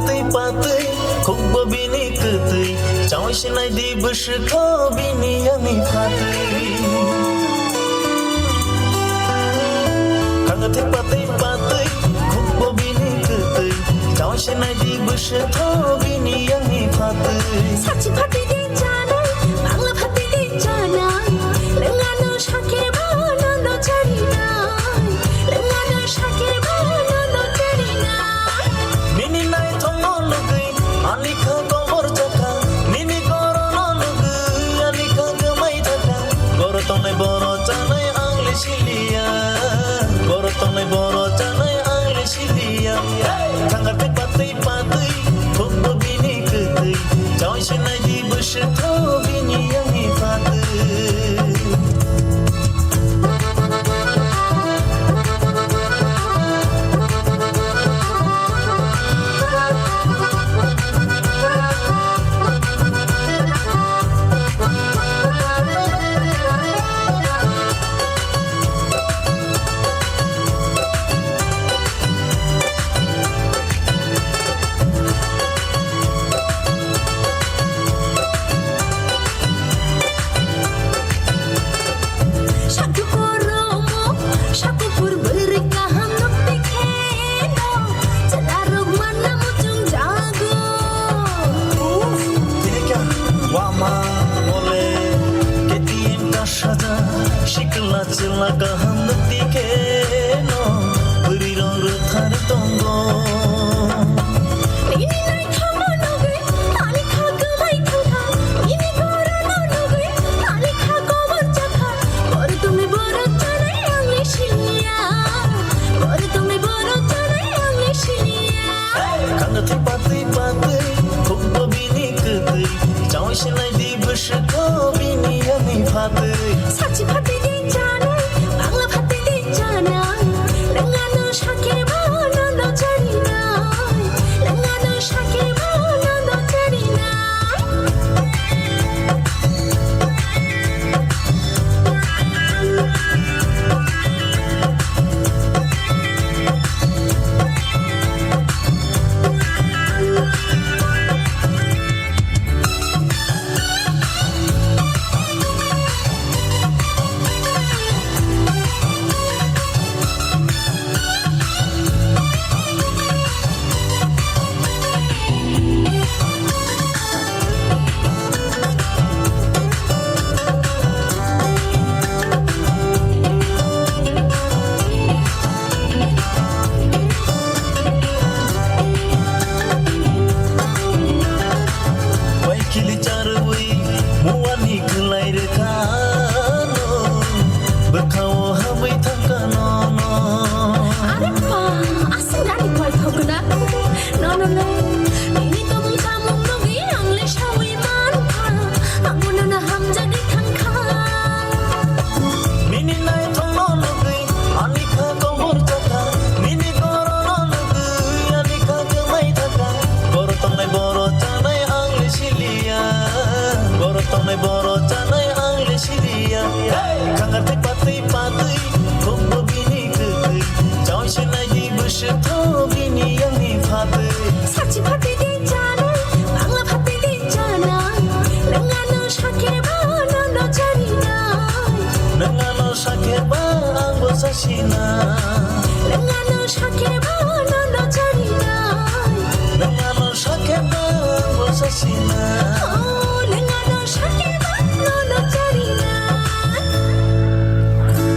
patai khubba bini kutai chawai shinai di bush kho bini yani patai khangate patai khubba bini kutai chawai shinai di bush kho bini yani patai সাচি ফাটি দি জানা বাংলা ফাটি দি জানা লেঙ্গানো শাকের বানানো চারি না লেঙ্গানো শাকের বানানো চারি না Nini nai thongo lugai anika komor jaka Nini gorono lugai anika gamai jaka Gorotonai boro chanai angle silia Gorotonai boro chanai angle silia Thangate patai khubba bini kutai chawai shinai di bush kho bini yani patai Shaku koromo shaku purberi kaham nukti kheno Celaruk mana mucung jago Ini kya wama bole ketien ka saja shikla chila kaham nukti keno puri rong thar tongo